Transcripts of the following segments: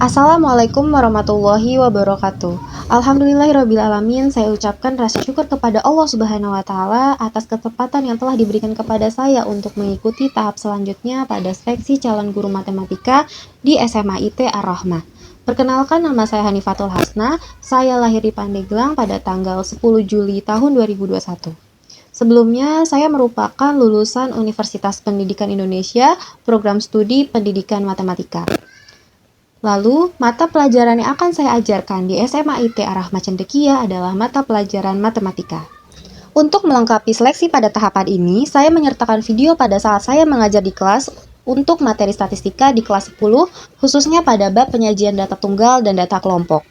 Assalamualaikum warahmatullahi wabarakatuh. Alhamdulillahirrabbilalamin. Saya ucapkan rasa syukur kepada Allah Subhanahu wa Ta'ala atas kesempatan yang telah diberikan kepada saya untuk mengikuti tahap selanjutnya pada seleksi calon guru matematika di SMA IT Ar-Rahmah. Perkenalkan, nama saya Hanifatul Hasna. Saya lahir di Pandeglang pada tanggal 10 Juli tahun 2021. Sebelumnya, saya merupakan lulusan Universitas Pendidikan Indonesia, program studi Pendidikan Matematika. Lalu, mata pelajaran yang akan saya ajarkan di SMA IT Ar-Rahmah Cendekia adalah mata pelajaran matematika. Untuk melengkapi seleksi pada tahapan ini, saya menyertakan video pada saat saya mengajar di kelas untuk materi statistika di kelas 10, khususnya pada bab penyajian data tunggal dan data kelompok.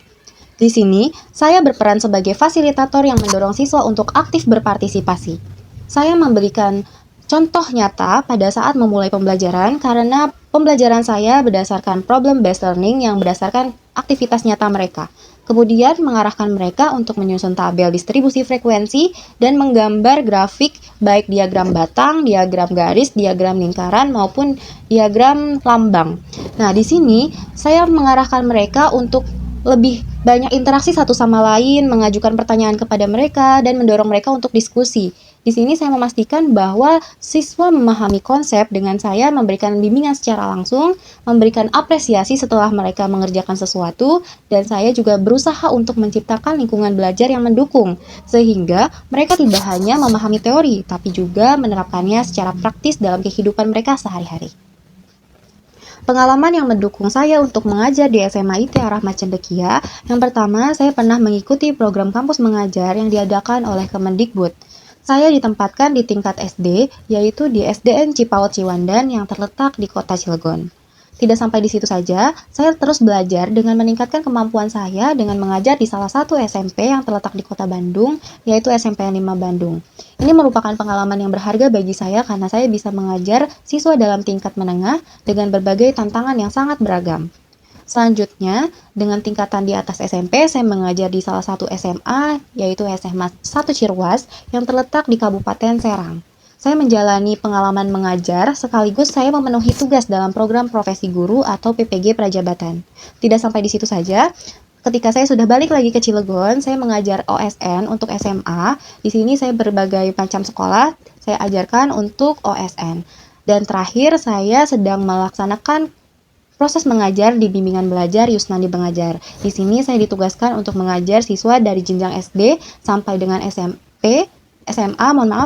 Di sini, saya berperan sebagai fasilitator yang mendorong siswa untuk aktif berpartisipasi. Saya memberikan contoh nyata pada saat memulai pembelajaran karena pembelajaran saya berdasarkan problem-based learning yang berdasarkan aktivitas nyata mereka. Kemudian mengarahkan mereka untuk menyusun tabel distribusi frekuensi dan menggambar grafik baik diagram batang, diagram garis, diagram lingkaran maupun diagram lambang. Nah, di sini saya mengarahkan mereka untuk lebih banyak interaksi satu sama lain, mengajukan pertanyaan kepada mereka, dan mendorong mereka untuk diskusi. Di sini saya memastikan bahwa siswa memahami konsep dengan saya memberikan bimbingan secara langsung, memberikan apresiasi setelah mereka mengerjakan sesuatu, dan saya juga berusaha untuk menciptakan lingkungan belajar yang mendukung, sehingga mereka tidak hanya memahami teori, tapi juga menerapkannya secara praktis dalam kehidupan mereka sehari-hari. Pengalaman yang mendukung saya untuk mengajar di SMA IT Ar-Rahmah Cendekia, yang pertama, saya pernah mengikuti program kampus mengajar yang diadakan oleh Kemendikbud. Saya ditempatkan di tingkat SD, yaitu di SDN Cipaut Ciwandan yang terletak di kota Cilegon. Tidak sampai di situ saja, saya terus belajar dengan meningkatkan kemampuan saya dengan mengajar di salah satu SMP yang terletak di kota Bandung, yaitu SMP 5 Bandung. Ini merupakan pengalaman yang berharga bagi saya karena saya bisa mengajar siswa dalam tingkat menengah dengan berbagai tantangan yang sangat beragam. Selanjutnya, dengan tingkatan di atas SMP, saya mengajar di salah satu SMA, yaitu SMA 1 Cirwas, yang terletak di Kabupaten Serang. Saya menjalani pengalaman mengajar, sekaligus saya memenuhi tugas dalam program profesi guru atau PPG Prajabatan. Tidak sampai di situ saja, ketika saya sudah balik lagi ke Cilegon, saya mengajar OSN untuk SMA. Di sini saya berbagai macam sekolah, saya ajarkan untuk OSN. Dan terakhir, saya sedang melaksanakan proses mengajar di bimbingan belajar Yusnandi Bengajar. Di sini saya ditugaskan untuk mengajar siswa dari jenjang SD sampai dengan SMA,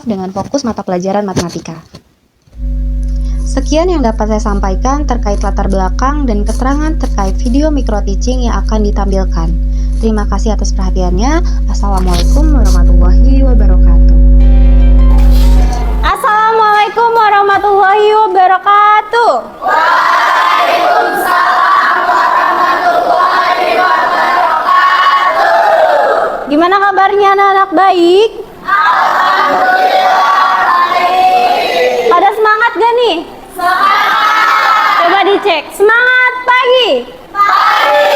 dengan fokus mata pelajaran matematika. Sekian yang dapat saya sampaikan terkait latar belakang dan keterangan terkait video micro teaching yang akan ditampilkan. Terima kasih atas perhatiannya. Assalamualaikum warahmatullahi wabarakatuh. Assalamualaikum warahmatullahi wabarakatuh. Waalaikumsalam warahmatullahi wabarakatuh. Gimana kabarnya anak-anak baik? Alhamdulillah baik. Pada semangat gak nih? Semangat. Coba dicek. Semangat pagi. Pagi.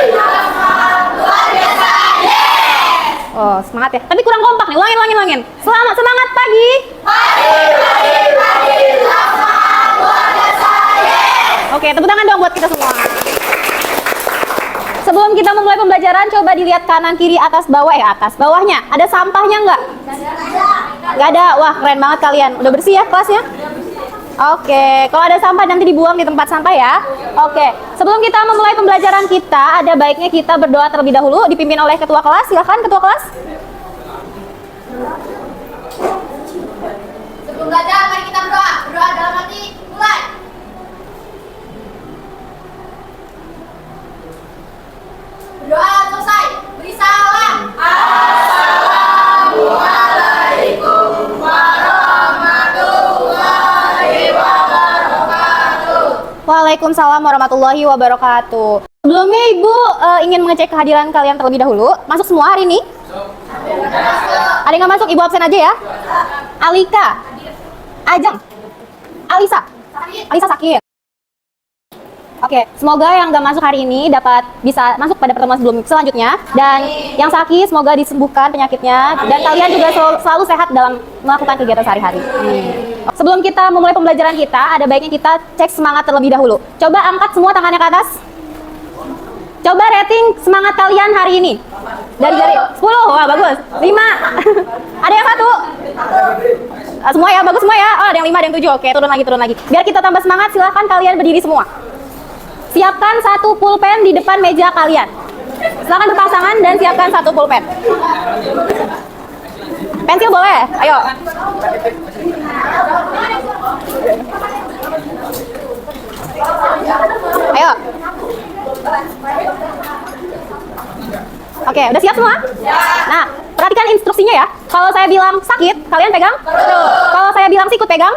Semangat luar biasa. Yes. Oh, semangat ya. Tapi kurang kompak nih. Ulangin. Selamat semangat pagi. Pagi. Semangat luar biasa. Yes. Oke, tepuk tangan dong buat kita semua. Sebelum kita memulai pembelajaran, coba dilihat kanan, kiri, atas, bawah. Atas, bawahnya. Ada sampahnya nggak? Nggak ada. Wah, keren banget kalian. Udah bersih ya kelasnya? Oke, kalau ada sampah nanti dibuang di tempat sampah ya. Oke, sebelum kita memulai pembelajaran kita, ada baiknya kita berdoa terlebih dahulu, dipimpin oleh ketua kelas. Silakan ketua kelas. Sebelum belajar, mari kita berdoa. Berdoa dalam hati. Mulai. Berdoa selesai. Beri salam. Assalamualaikum warahmatullahi wabarakatuh. Waalaikumsalam warahmatullahi wabarakatuh. Sebelumnya Ibu ingin mengecek kehadiran kalian terlebih dahulu. Masuk semua hari ini? Ada yang nggak masuk? Ibu absen aja ya. Alika, Ajeng, Alisa sakit. Oke, semoga yang nggak masuk hari ini dapat bisa masuk pada pertemuan selanjutnya. Dan yang sakit semoga disembuhkan penyakitnya. Dan kalian juga selalu sehat dalam melakukan kegiatan sehari-hari. Sebelum kita memulai pembelajaran kita, ada baiknya kita cek semangat terlebih dahulu. Coba angkat semua tangannya ke atas. Coba rating semangat kalian hari ini. Dari 10, wah bagus. 5. Ada yang 1? Semua ya, bagus semua ya. Oh, ada yang 5, ada yang 7. Oke, turun lagi. Biar kita tambah semangat, silahkan kalian berdiri semua. Siapkan 1 pulpen di depan meja kalian. Silahkan berpasangan dan siapkan 1 pulpen. Pensil boleh? Ayo. Ayo. Oke, udah siap semua? Nah, perhatikan instruksinya ya. Kalau saya bilang sakit, kalian pegang? Kalau saya bilang sikut, pegang?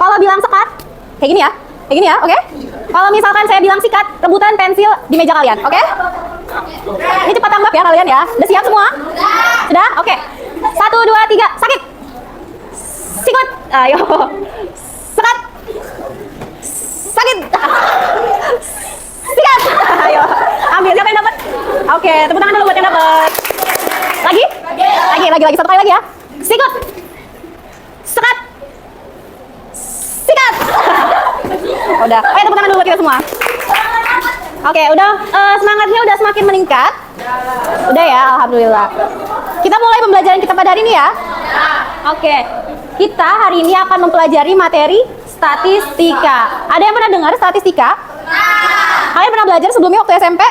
Kalau bilang sekat, kayak gini ya? Kayak gini ya, oke? Kalau misalkan saya bilang sikat, rebutan pensil di meja kalian, oke? Ini cepat tanggap ya kalian ya. Udah siap semua? Sudah? Oke. 1, 2, 3, sakit. Sikut. Ayo. Sekat. Sakit. Sikat. Ayo. Ambil, siapa yang dapat? Oke, tepuk tangan dulu buat yang dapat. Lagi? Lagi. 1 kali lagi ya. Sikut. Sekat. Sikat. Udah. Ayo tepuk tangan dulu buat kita semua. Oke, udah semangatnya udah semakin meningkat. Udah ya, alhamdulillah. Kita mulai pembelajaran kita pada hari ini ya. Oke. Kita hari ini akan mempelajari materi statistika. Ada yang pernah dengar statistika? Kalian pernah belajar sebelumnya waktu SMP?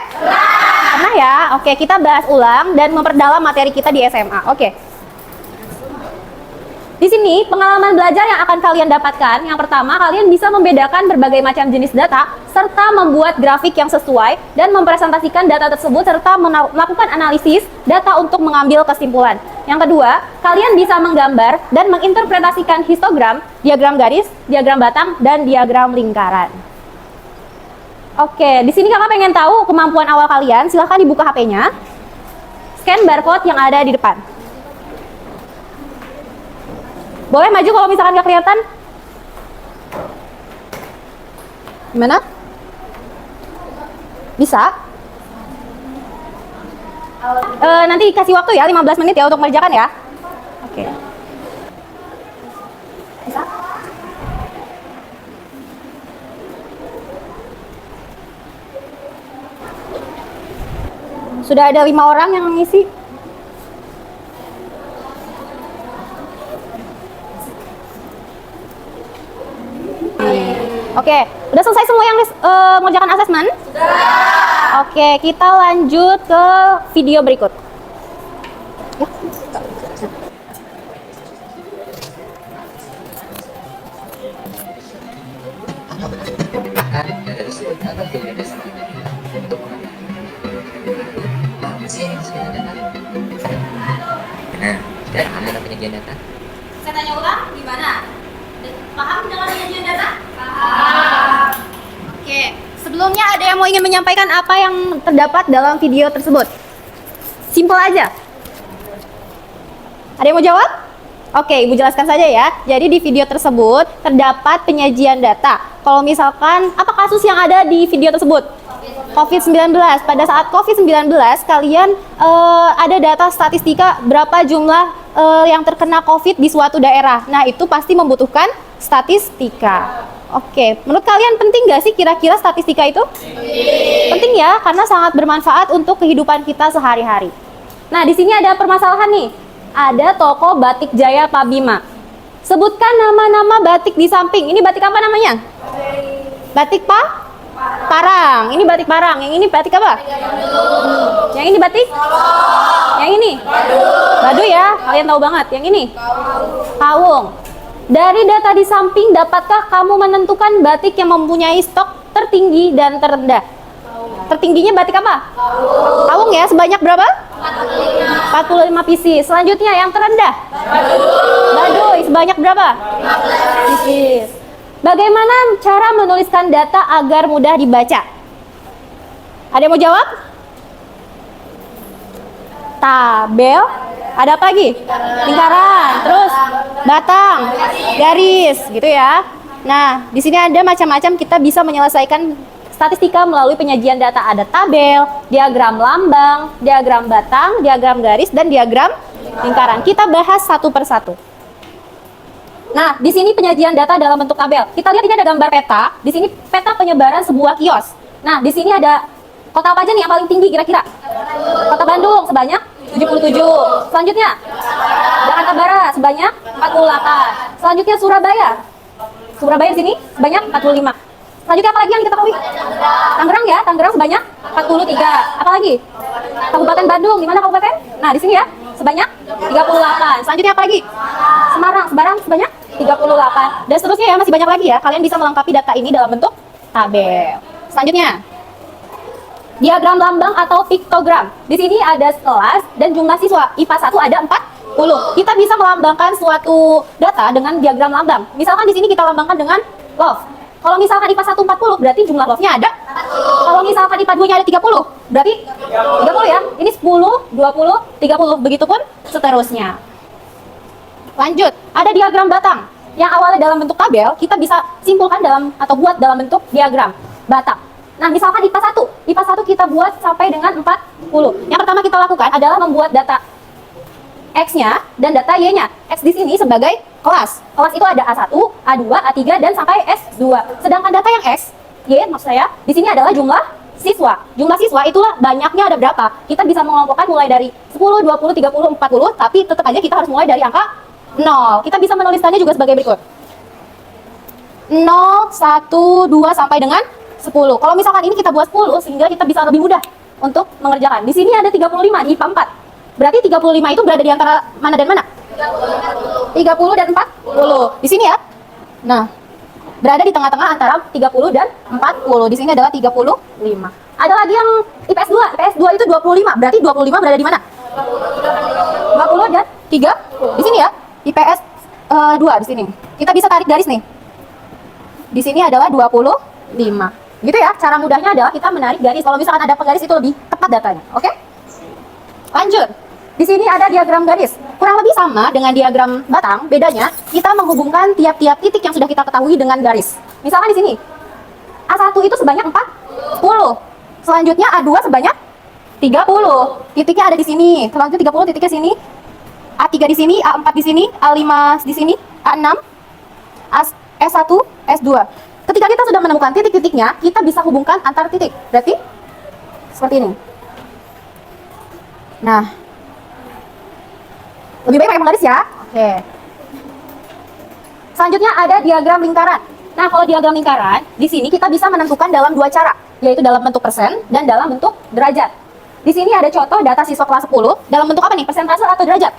Pernah ya? Oke, kita bahas ulang dan memperdalam materi kita di SMA. Oke. Di sini pengalaman belajar yang akan kalian dapatkan. Yang pertama, kalian bisa membedakan berbagai macam jenis data serta membuat grafik yang sesuai dan mempresentasikan data tersebut serta melakukan analisis data untuk mengambil kesimpulan. Yang kedua, kalian bisa menggambar dan menginterpretasikan histogram, diagram garis, diagram batang, dan diagram lingkaran. Oke, di sini kakak pengen tahu kemampuan awal kalian. Silahkan dibuka HP-nya. Scan barcode yang ada di depan. Boleh maju kalau misalkan nggak kelihatan. Gimana? Bisa? Nanti kasih waktu ya, 15 menit ya untuk mengerjakan ya. Oke. Bisa? Sudah ada 5 orang yang mengisi. Oke, udah selesai semua yang mengerjakan asesmen? Sudah. Oke, kita lanjut ke video berikut. Ya. Nah, ada penyajian data. Saya tanya ulang, gimana? Paham dengan penyajian data? Paham. Oke, sebelumnya ada yang mau ingin menyampaikan apa yang terdapat dalam video tersebut? Simple aja. Ada yang mau jawab? Oke, Ibu jelaskan saja ya. Jadi di video tersebut terdapat penyajian data. Kalau misalkan, apa kasus yang ada di video tersebut? COVID-19. Pada saat COVID-19, kalian ada data statistika berapa jumlah yang terkena COVID di suatu daerah. Nah, itu pasti membutuhkan statistika. Oke, menurut kalian penting nggak sih kira-kira statistika itu? Penting ya, karena sangat bermanfaat untuk kehidupan kita sehari-hari. Nah, di sini ada permasalahan nih. Ada toko Batik Jaya Pabima. Sebutkan nama-nama batik di samping. Ini batik apa namanya? Batik Parang. Ini batik Parang. Yang ini batik apa? Yang ini batik? Yang ini? Baduy ya. Kalian tahu banget. Yang ini? Kawung. Dari data di samping, dapatkah kamu menentukan batik yang mempunyai stok tertinggi dan terendah? Tertingginya batik apa? Kawung ya. Sebanyak berapa? 45 pieces. Selanjutnya yang terendah? Baduy. Sebanyak berapa? 15 pieces. Bagaimana cara menuliskan data agar mudah dibaca? Ada yang mau jawab? Tabel. Ada apa lagi? Lingkaran. Terus batang, garis, gitu ya. Nah, di sini ada macam-macam kita bisa menyelesaikan Statistika melalui penyajian data ada tabel, diagram lambang, diagram batang, diagram garis, dan diagram lingkaran. Kita bahas satu persatu. Nah, di sini penyajian data dalam bentuk tabel. Kita lihat ini ada gambar peta. Di sini peta penyebaran sebuah kios. Nah, di sini ada kota apa aja nih yang paling tinggi kira-kira? Kota Bandung sebanyak 77. Selanjutnya, Jakarta Barat sebanyak 48. Selanjutnya Surabaya. Surabaya di sini sebanyak 45. Selanjutnya apa lagi yang kita ketahui? Tangerang ya, Tangerang sebanyak 43. Apa lagi? Kabupaten Bandung, di mana kabupaten? Nah, di sini ya, sebanyak 38. Selanjutnya apa lagi? Semarang sebanyak 38. Dan seterusnya ya, masih banyak lagi ya. Kalian bisa melengkapi data ini dalam bentuk tabel. Selanjutnya, diagram lambang atau piktogram. Di sini ada kelas dan jumlah siswa. IPA 1 ada 40. Kita bisa melambangkan suatu data dengan diagram lambang. Misalkan di sini kita lambangkan dengan love. Kalau misalkan IPA 1 40, berarti jumlah love-nya ada. Kalau misalkan IPA 2-nya ada 30, berarti 30 ya. Ini 10, 20, 30. Begitupun seterusnya. Lanjut, ada diagram batang. Yang awalnya dalam bentuk tabel, kita bisa simpulkan dalam atau buat dalam bentuk diagram batang. Nah, misalkan IPA 1 kita buat sampai dengan 40. Yang pertama kita lakukan adalah membuat data X-nya dan data Y-nya. X di sini sebagai kelas. Kelas itu ada A1, A2, A3, dan sampai S2. Sedangkan data yang X, Y maksud saya, di sini adalah jumlah siswa. Jumlah siswa itulah banyaknya ada berapa. Kita bisa mengelompokkan mulai dari 10, 20, 30, 40, tapi tetap aja kita harus mulai dari angka 0. Kita bisa menuliskannya juga sebagai berikut. 0, 1, 2, sampai dengan 10. Kalau misalkan ini kita buat 10, sehingga kita bisa lebih mudah untuk mengerjakan. Di sini ada 35 di IPA 4. Berarti 35 itu berada di antara mana dan mana? 30 dan 40. Di sini ya. Nah, berada di tengah-tengah antara 30 dan 40. Di sini adalah 35. Ada lagi yang IPS 2. IPS 2 itu 25. Berarti 25 berada di mana? 20 dan 3. Di sini ya. IPS 2 di sini. Kita bisa tarik garis nih. Di sini adalah 25. Gitu ya. Cara mudahnya adalah kita menarik garis. Kalau misalkan ada penggaris itu lebih tepat datanya. Oke? Lanjut. Di sini ada diagram garis. Kurang lebih sama dengan diagram batang, bedanya kita menghubungkan tiap-tiap titik yang sudah kita ketahui dengan garis. Misalkan di sini, A1 itu sebanyak 40. Selanjutnya A2 sebanyak 30. Titiknya ada di sini. Selanjutnya 30 titiknya sini. A3 di sini, A4 di sini, A5 di sini, A6, S1, S2. Ketika kita sudah menemukan titik-titiknya, kita bisa hubungkan antar titik. Berarti seperti ini. Nah, lebih baik pakai penggaris ya. Oke. Selanjutnya ada diagram lingkaran. Nah, kalau diagram lingkaran, di sini kita bisa menentukan dalam dua cara, yaitu dalam bentuk persen dan dalam bentuk derajat. Di sini ada contoh data siswa kelas 10 dalam bentuk apa nih? Persentase atau derajat?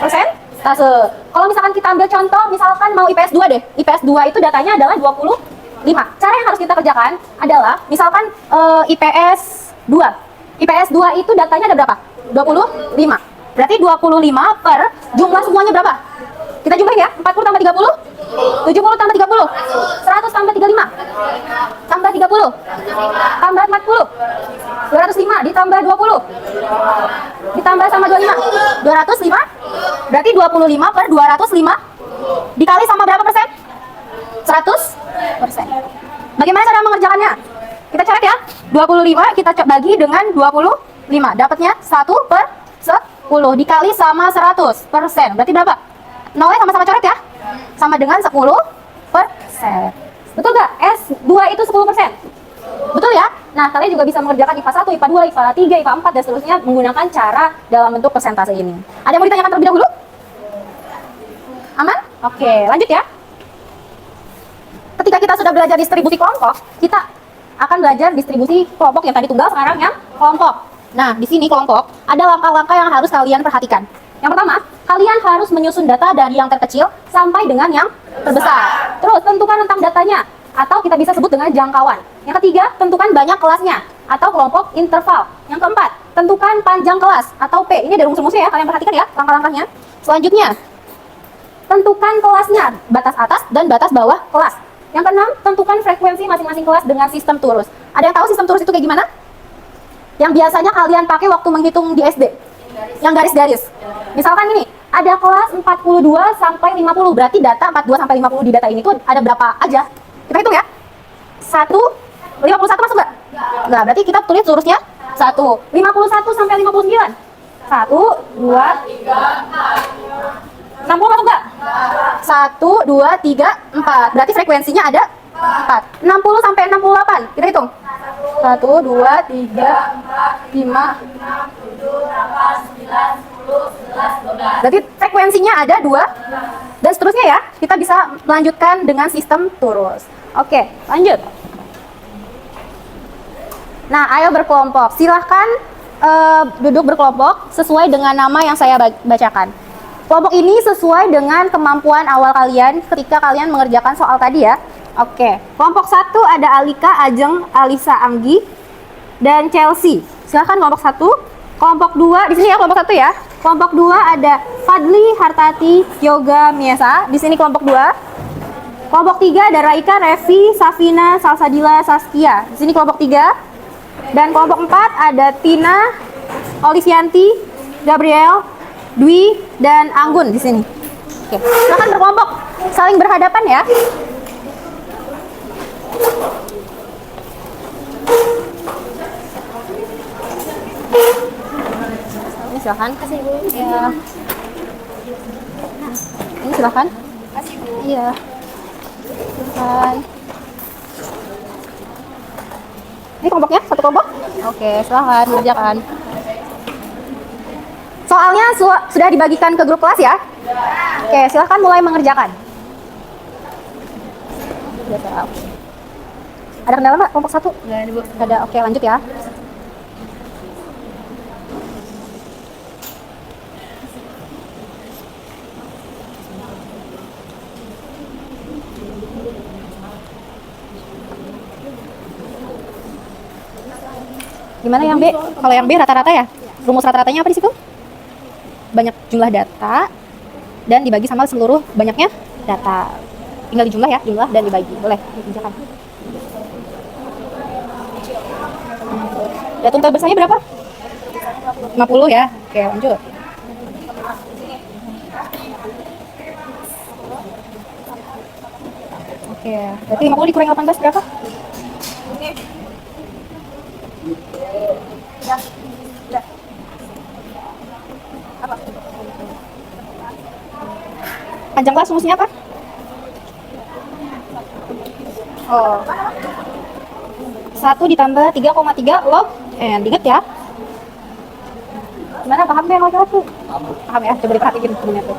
Persentase. Kalau misalkan kita ambil contoh, misalkan mau IPS 2 deh. IPS 2 itu datanya adalah 25. Cara yang harus kita kerjakan adalah, misalkan IPS 2. IPS 2 itu datanya ada berapa? 25. Berarti 25 per jumlah semuanya berapa? Kita jumlahin ya. 40 tambah 30, 70 tambah 30, 100 tambah 35, tambah 30, tambah 40, 205 ditambah 20, ditambah sama 25, 205. Berarti 25 per 205 dikali sama berapa persen? 100%. Bagaimana cara mengerjakannya? Kita coret ya. 25 kita bagi dengan 25. Dapatnya 1 per 10 dikali sama 100%. Berarti berapa? Nolnya sama-sama coret ya. Sama dengan 10%. Betul nggak? S2 itu 10%. Betul ya? Nah, kalian juga bisa mengerjakan IPA 1, IPA 2, IPA 3, IPA 4, dan seterusnya menggunakan cara dalam bentuk persentase ini. Ada yang mau ditanyakan terlebih dahulu? Aman? Oke, lanjut ya. Ketika kita sudah belajar distribusi kelompok, kita akan belajar distribusi kelompok yang tadi tunggal, sekarang yang kelompok. Nah, di sini kelompok, ada langkah-langkah yang harus kalian perhatikan. Yang pertama, kalian harus menyusun data dari yang terkecil sampai dengan yang terbesar. Terus, tentukan rentang datanya, atau kita bisa sebut dengan jangkauan. Yang ketiga, tentukan banyak kelasnya, atau kelompok interval. Yang keempat, tentukan panjang kelas, atau P. Ini ada rumus-rumusnya ya, kalian perhatikan ya, langkah-langkahnya. Selanjutnya, tentukan kelasnya, batas atas dan batas bawah kelas. Yang keenam, tentukan frekuensi masing-masing kelas dengan sistem turus. Ada yang tahu sistem turus itu kayak gimana? Yang biasanya kalian pakai waktu menghitung di SD. Yang garis-garis. Misalkan ini, ada kelas 42 sampai 50. Berarti data 42 sampai 50 di data ini tuh ada berapa aja? Kita hitung ya. 51 masuk nggak? Nggak, berarti kita tulis lurusnya 1. 51 sampai 59. 1, 2, 60 masuk nggak? 1, 2, 3, 4. Berarti frekuensinya ada 4. 60 sampai 68. Kita hitung. 1, 2, 3, 5. Berarti frekuensinya ada 2. Dan seterusnya ya. Kita bisa melanjutkan dengan sistem turus. Oke, lanjut. Nah, ayo berkelompok. Silahkan duduk berkelompok sesuai dengan nama yang saya bacakan. Kelompok ini sesuai dengan kemampuan awal kalian ketika kalian mengerjakan soal tadi ya. Oke, kelompok 1 ada Alika, Ajeng, Alisa, Anggi, dan Chelsea. Silahkan kelompok 1. Kelompok 2, di sini ya kelompok 1 ya. Kelompok 2 ada Fadli, Hartati, Yoga, Miesa. Di sini kelompok 2. Kelompok 3 ada Raika, Revi, Safina, Salsadila, Saskia. Di sini kelompok 3. Dan kelompok 4 ada Tina, Olivianti, Gabriel, Dwi, dan Anggun di sini. Oke, silakan berkelompok, saling berhadapan ya. Ini silakan. Kasih Bu. Ya. Ini silakan. Kasih Bu. Iya. Silakan. Ini kelompoknya, satu kelompok? Oke, silahkan mengerjakan. Soalnya sudah dibagikan ke grup kelas ya? Oke, silahkan mulai mengerjakan. Ada kendala Mbak, kelompok 1? Nggak ada, Bu. Ada, oke lanjut ya. Gimana yang B? Kalau yang B rata-rata ya? Rumus rata-ratanya apa di situ? Banyak jumlah data dan dibagi sama seluruh banyaknya data. Tinggal dijumlah ya, jumlah dan dibagi. Boleh dikerjakan. Datum terbesarnya berapa? 50 ya. Oke, lanjut. Oke, berarti 50 dikurangi 18 berapa? Apa? Panjang kelas rumusnya apa? Oh. 1 ditambah 3,3 log n. Ingat ya? Gimana, paham ya laki-laki? Paham ya? Coba diperhatiin temennya tuh.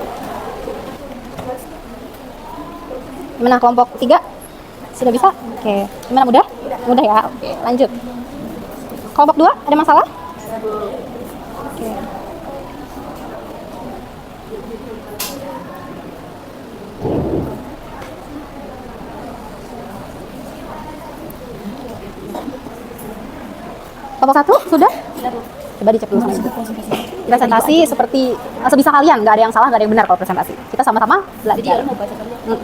Gimana kelompok 3? Sudah bisa? Oke. Gimana, mudah? Mudah ya? Oke, lanjut. Kelompok 2, ada masalah? Oke. Kelompok 1, sudah? Coba dicek dulu. Presentasi seperti sebisa kalian, nggak ada yang salah, nggak ada yang benar kalau presentasi. Kita sama-sama belajar. Jadi ya, mau baca dulu.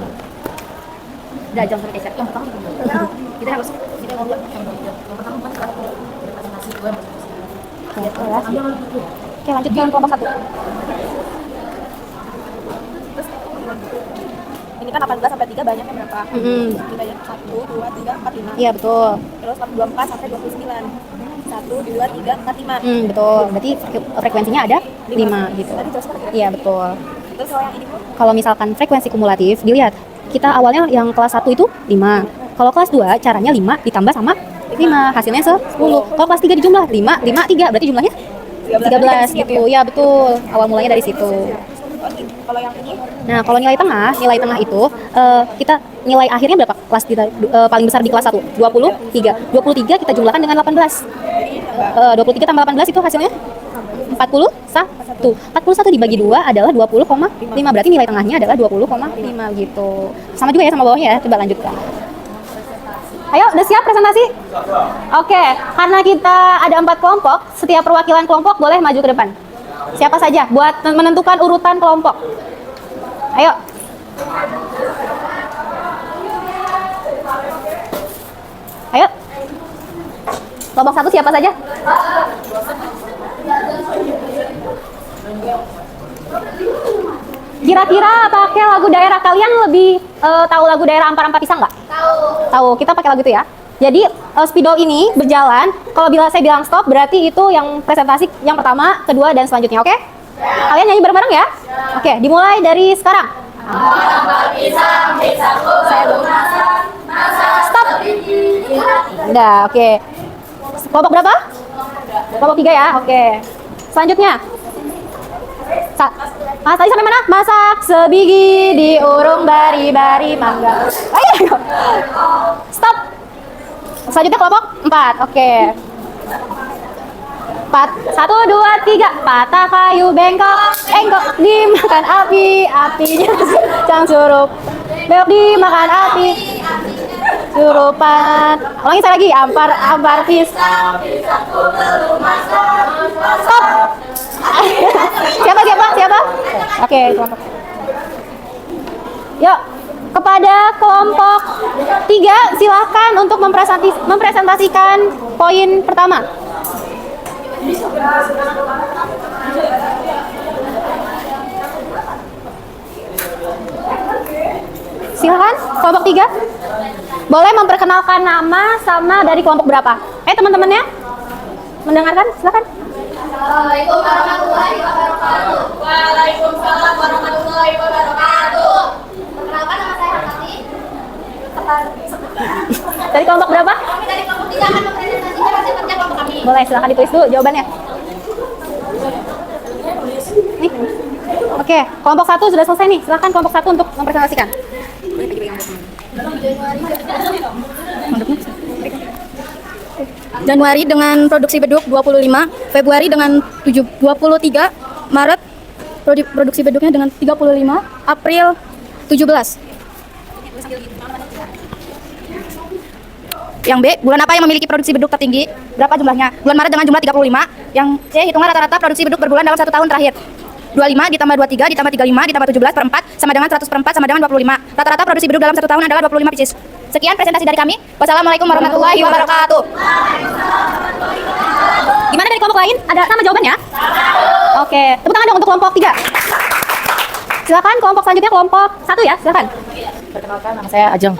Udah jam sampai keser. Yang pertama kita harus mau buat yang pertama presentasi gue. Oke, lanjut ke kelompok 1. Ini kan 18 sampai 3 banyaknya berapa? Kita ya 1, 2, 3, 4, 5. Iya, betul. Terus 24 sampai 29. 1, 2, 3, 4, 5. Betul. Berarti frekuensinya ada 5 gitu. Iya, betul. Terus kalau yang ini, kalau misalkan frekuensi kumulatif, dilihat. Kita awalnya yang kelas 1 itu 5. Kalau kelas 2 caranya 5 ditambah sama 5, hasilnya 10. Kalau kelas 3 dijumlah 5, 5, 3, berarti jumlahnya 13 gitu. Ya, betul. Awal mulanya dari situ. Kalau yang ini? Nah, kalau nilai tengah itu kita nilai akhirnya berapa? Kelas kita paling besar di kelas 1, 23. 23 kita jumlahkan dengan 18. 23 tambah 18 itu hasilnya 41. 41 dibagi 2 adalah 20,5. Berarti nilai tengahnya adalah 20,5 gitu. Sama juga ya sama bawahnya ya. Coba lanjutkan. Ayo, udah siap presentasi? Oke, karena kita ada 4 kelompok, setiap perwakilan kelompok boleh maju ke depan. Siapa saja buat menentukan urutan kelompok. Ayo. Ayo. Kelompok 1 siapa saja? Kira-kira pakai lagu daerah, kalian lebih tahu lagu daerah Ampar-Ampar Pisang nggak? Tahu, kita pakai lagu itu ya. Jadi spidol ini berjalan. Kalau bila saya bilang stop, berarti itu yang presentasi yang pertama, kedua, dan selanjutnya. Oke? Kalian nyanyi bareng-bareng ya? Oke, dimulai dari sekarang. Stop. Udah, oke. Kelompok berapa? Kelompok 3 ya, oke. Selanjutnya. Mas tadi sampai mana? Masak sebiji diurung bari-bari mangga. Ayo. Stop. Selanjutnya kelompok 4. Oke. 4. 1, 2, 3. Patah kayu bengkok. Engkok dimakan api. Apinya cang surup. Bengkok dimakan api. Surupan. Ulangi saya lagi. Ampar pis. Stop. Siapa? Oke, kelompok. Yuk, kepada kelompok 3 silahkan untuk mempresentasikan poin pertama. Silahkan, kelompok 3. Boleh memperkenalkan nama sama dari kelompok berapa? Teman-temannya mendengarkan, silahkan. Assalamualaikum warahmatullahi wabarakatuh. Waalaikumsalam warahmatullahi wabarakatuh. Perkenalkan, nama saya Hamati. Dari kelompok berapa? Kami dari kelompok 3 akan mempresentasikan hasil kerja kelompok kami. Boleh, silahkan ditulis dulu jawabannya. Nih. Oke, kelompok 1 sudah selesai nih. Silahkan kelompok 1 untuk mempresentasikan. Januari dengan produksi beduk 25, Februari dengan 23, Maret produksi beduknya dengan 35, April 17. Yang B, bulan apa yang memiliki produksi beduk tertinggi? Berapa jumlahnya? Bulan Maret dengan jumlah 35. Yang C, hitungan rata-rata produksi beduk berbulan dalam 1 tahun terakhir. 25 ditambah 23 ditambah 35 ditambah 17 per 4 sama dengan 100 per 4 sama dengan 25. Rata-rata produksi beduk dalam 1 tahun adalah 25 pieces. Sekian presentasi dari kami. Wassalamualaikum warahmatullahi wabarakatuh. Gimana dari kelompok lain? Ada sama jawabannya? Oke, tepuk tangan dong untuk kelompok 3. Silakan kelompok selanjutnya, kelompok 1 ya, silakan. Perkenalkan, nama saya Ajeng.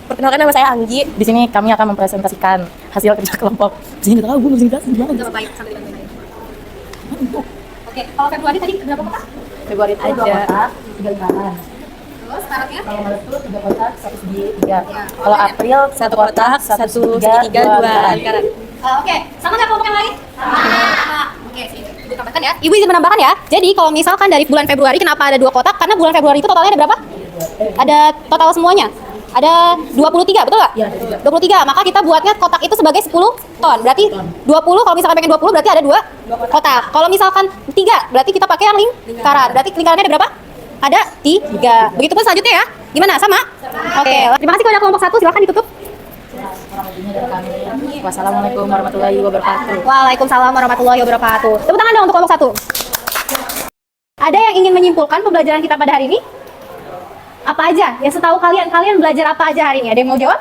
Perkenalkan, nama saya Anggi. Di sini kami akan mempresentasikan hasil kerja kelompok. Di sini nggak tahu, gue nggak bisa jelasin. Oke, kalau Februari tadi berapa kotak? Februari itu 2 kotak, 3 limpahan. Terus Maretnya? Kalau Maret itu 3 kotak, 1 segi 3. Kalau April 1 kotak, 1 segi 3, 2 lingkaran. Oke, sama nggak kelompok yang lain? Sama. Oke, sini. Ibu tambahkan ya. Ibu izin menambahkan ya. Jadi kalau misalkan dari bulan Februari kenapa ada 2 kotak? Karena bulan Februari itu totalnya ada berapa? Ada total semuanya. Ada 23, betul nggak? Iya, 23. Maka kita buatnya kotak itu sebagai 10 ton. Berarti 20, kalau misalkan pengen 20 berarti ada 2 kotak. Kalau misalkan 3, berarti kita pakai yang lingkaran. Berarti lingkarannya ada berapa? Ada 3. Begitupun selanjutnya ya. Gimana? Sama? Oke. Terima kasih kepada kelompok 1. Silakan ditutup. Wassalamualaikum warahmatullahi wabarakatuh. Waalaikumsalam warahmatullahi wabarakatuh. Tepuk tangan dong untuk kelompok 1. Ada yang ingin menyimpulkan pembelajaran kita pada hari ini? Apa aja? Ya setahu kalian belajar apa aja hari ini? Ada yang mau jawab?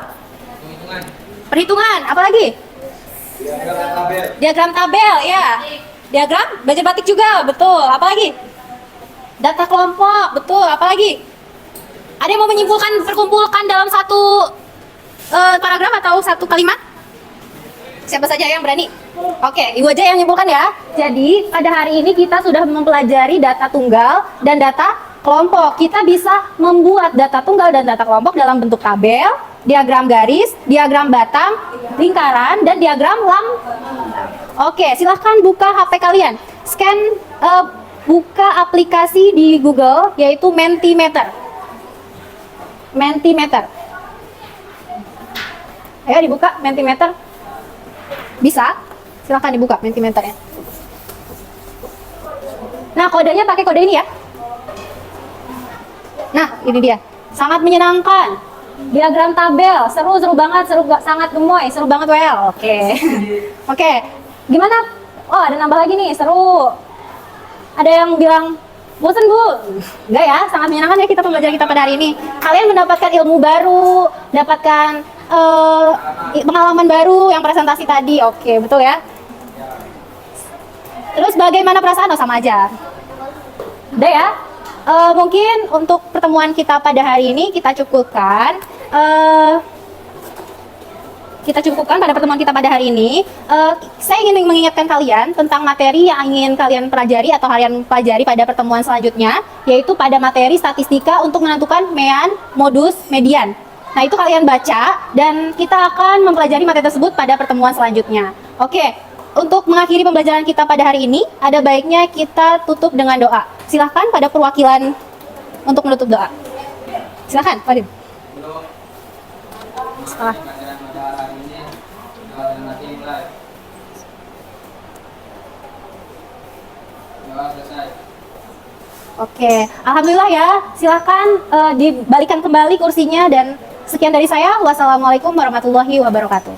Perhitungan. Apa lagi? Diagram tabel, ya. Diagram, belajar batik juga, betul. Apa lagi? Data kelompok, betul. Apa lagi? Ada yang mau menyimpulkan, perkumpulkan dalam satu paragraf atau satu kalimat? Siapa saja yang berani? Oke, ibu aja yang menyimpulkan ya. Jadi, pada hari ini kita sudah mempelajari data tunggal dan data kelompok. Kita bisa membuat data tunggal dan data kelompok dalam bentuk tabel, diagram garis, diagram batang, lingkaran, dan diagram Oke, silahkan buka HP kalian. Scan, buka aplikasi di Google, yaitu Mentimeter. Mentimeter. Ayo dibuka Mentimeter. Bisa? Silahkan dibuka Mentimeternya. Nah, kodenya pakai kode ini ya. Nah, ini dia. Sangat menyenangkan. Diagram tabel, seru banget, sangat gemoy, seru banget well. Oke. Oke. Gimana? Oh, ada nambah lagi nih, seru. Ada yang bilang, bosan Bu? Enggak ya, sangat menyenangkan ya kita pembelajaran kita pada hari ini. Kalian mendapatkan ilmu baru, dapatkan pengalaman baru yang presentasi tadi. Oke, betul ya? Terus bagaimana perasaan? Oh, sama aja. Udah ya? Mungkin untuk pertemuan kita pada hari ini kita cukupkan. kita cukupkan pada pertemuan kita pada hari ini. Saya ingin mengingatkan kalian tentang materi yang ingin kalian pelajari atau kalian pelajari pada pertemuan selanjutnya, yaitu pada materi statistika untuk menentukan mean, modus, median. Nah, itu kalian baca dan kita akan mempelajari materi tersebut pada pertemuan selanjutnya. Oke, untuk mengakhiri pembelajaran kita pada hari ini, ada baiknya kita tutup dengan doa. Silahkan pada perwakilan untuk menutup doa. Silahkan, Fadil. Oke, alhamdulillah ya. Silahkan dibalikan kembali kursinya dan sekian dari saya. Wassalamualaikum warahmatullahi wabarakatuh.